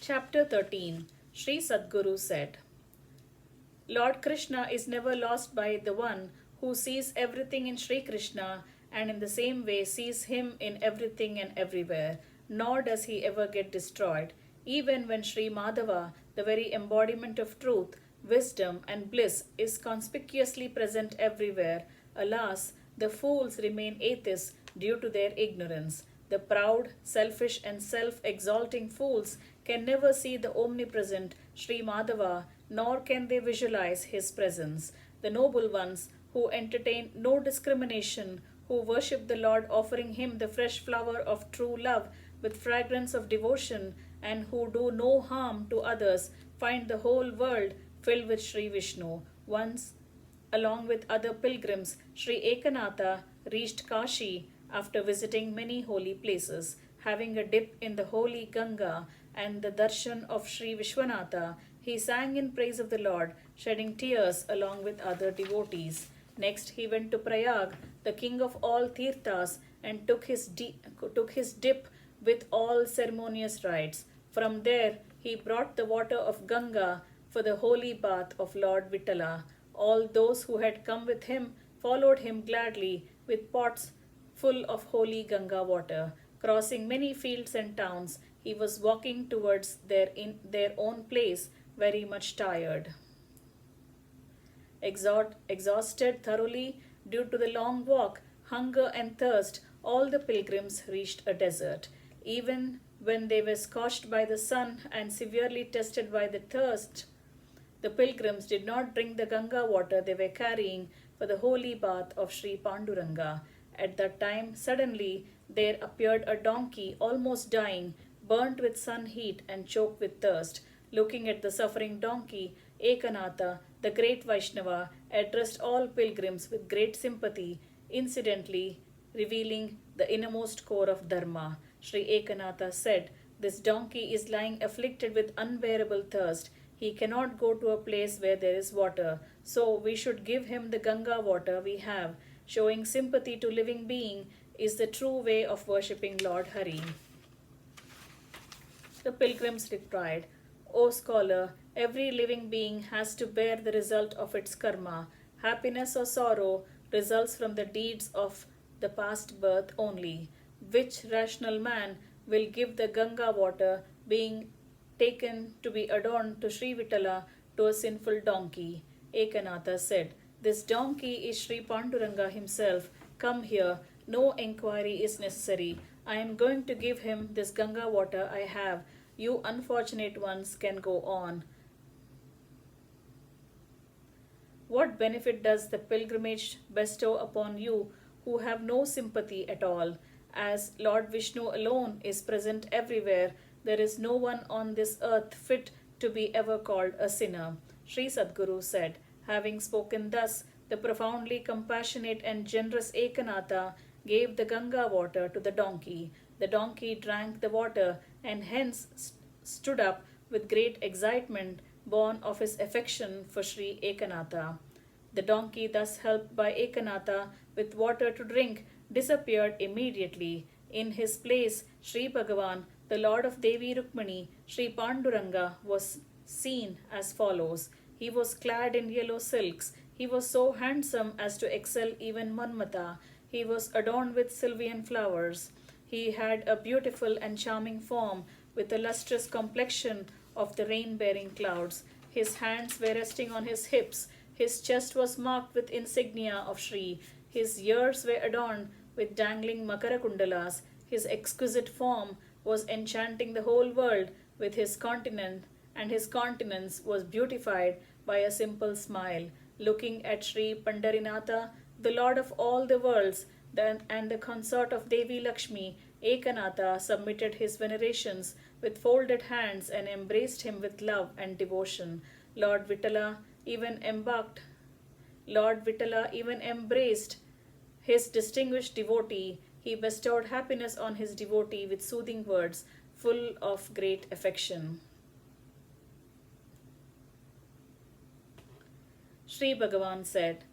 Chapter 13. Sri Sadguru said, Lord Krishna is never lost by the one who sees everything in Sri Krishna and in the same way sees him in everything and everywhere, nor does he ever get destroyed. Even when Sri Madhava, the very embodiment of truth, wisdom, and bliss, is conspicuously present everywhere, alas, the fools remain atheists due to their ignorance. The proud, selfish, and self exalting fools can never see the omnipresent Sri Madhava, nor can they visualize his presence. The noble ones, who entertain no discrimination, who worship the Lord offering him the fresh flower of true love with fragrance of devotion, and who do no harm to others, find the whole world filled with Sri Vishnu. Once, along with other pilgrims, Sri Ekanatha reached Kashi after visiting many holy places. Having a dip in the holy Ganga and the darshan of Sri Vishwanatha, he sang in praise of the Lord, shedding tears along with other devotees. Next, he went to Prayag, the king of all tirthas, and took his dip with all ceremonious rites. From there, he brought the water of Ganga for the holy bath of Lord Vittala. All those who had come with him followed him gladly with pots full of holy Ganga water. Crossing many fields and towns, he was walking towards their own place, very much tired. Exhausted thoroughly due to the long walk, hunger, and thirst, all the pilgrims reached a desert. Even when they were scorched by the sun and severely tested by the thirst, the pilgrims did not drink the Ganga water they were carrying for the holy bath of Sri Panduranga. At that time, suddenly there appeared a donkey almost dying, burnt with sun heat and choked with thirst. Looking at the suffering donkey, Ekanatha, the great Vaishnava, addressed all pilgrims with great sympathy, incidentally revealing the innermost core of Dharma. Sri Ekanatha said, This donkey is lying afflicted with unbearable thirst. He cannot go to a place where there is water, so we should give him the Ganga water we have. Showing sympathy to living being is the true way of worshipping Lord Hari. The pilgrims replied, O scholar, every living being has to bear the result of its karma. Happiness or sorrow results from the deeds of the past birth only. Which rational man will give the Ganga water being taken to be adorned to Sri Vittala to a sinful donkey? Ekanatha said, This donkey is Sri Panduranga himself. Come here, no enquiry is necessary. I am going to give him this Ganga water I have. You unfortunate ones can go on. What benefit does the pilgrimage bestow upon you who have no sympathy at all? As Lord Vishnu alone is present everywhere, there is no one on this earth fit to be ever called a sinner. Sri Sadguru said, Having spoken thus, the profoundly compassionate and generous Ekanatha gave the Ganga water to the donkey. The donkey drank the water and hence stood up with great excitement, born of his affection for Sri Ekanatha. The donkey, thus helped by Ekanatha with water to drink, disappeared immediately. In his place, Sri Bhagavan, the Lord of Devi Rukmani, Sri Panduranga, was seen as follows. He was clad in yellow silks. He was so handsome as to excel even Manmata. He was adorned with sylvan flowers. He had a beautiful and charming form with a lustrous complexion of the rain-bearing clouds. His hands were resting on his hips. His chest was marked with insignia of Shri. His ears were adorned with dangling Makara Kundalas. His exquisite form was enchanting the whole world with his countenance, and his countenance was beautified by a simple smile. Looking at Sri Pandarinatha, the Lord of all the worlds, and the consort of Devi Lakshmi, Ekanatha submitted his venerations with folded hands and embraced him with love and devotion. Lord Vittala even embraced his distinguished devotee. He bestowed happiness on his devotee with soothing words, full of great affection. Sri Bhagavan said,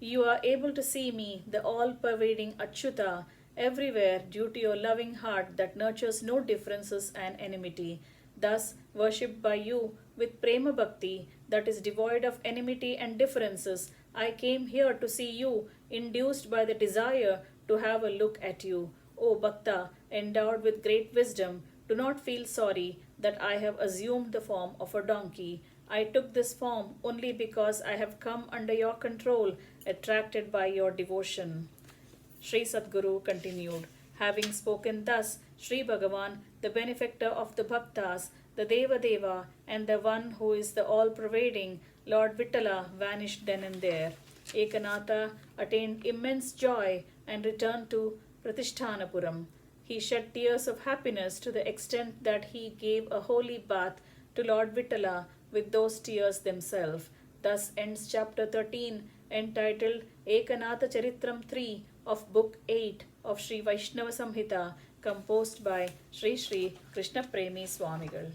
You are able to see me, the all-pervading Achyuta, everywhere due to your loving heart that nurtures no differences and enmity. thus worshipped by you with prema bhakti that is devoid of enmity and differences, I came here to see you, induced by the desire to have a look at you. O Bhakta, endowed with great wisdom, do not feel sorry that I have assumed the form of a donkey. I took this form only because I have come under your control, attracted by your devotion. Sri Sadguru continued. Having spoken thus, Sri Bhagavan, the benefactor of the Bhaktas, the Deva Deva, and the one who is the all pervading, Lord Vittala, vanished then and there. Ekanatha attained immense joy and returned to Pratishthanapuram. He shed tears of happiness to the extent that he gave a holy bath to Lord Vittala with those tears themselves. Thus ends chapter 13, entitled Ekanatha Charitam 3 of Book 8 of Sri Vaishnava Samhita, composed by Shri Krishna Premi Swamigal.